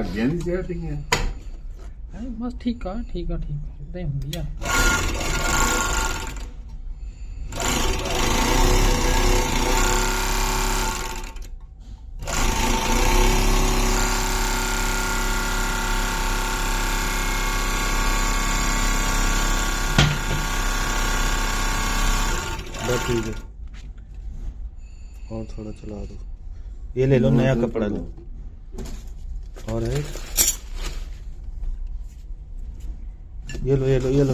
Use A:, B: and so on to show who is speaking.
A: ਲੱਗਿਆ ਨਹੀਂ ਸੈਟਿੰਗ
B: बस ठीक है ठीक है ठीक है इदां ही हुंदी आ
C: बस ठीक है और थोड़ा चला दो ये ले लो नया कपड़ा लो और है ये लो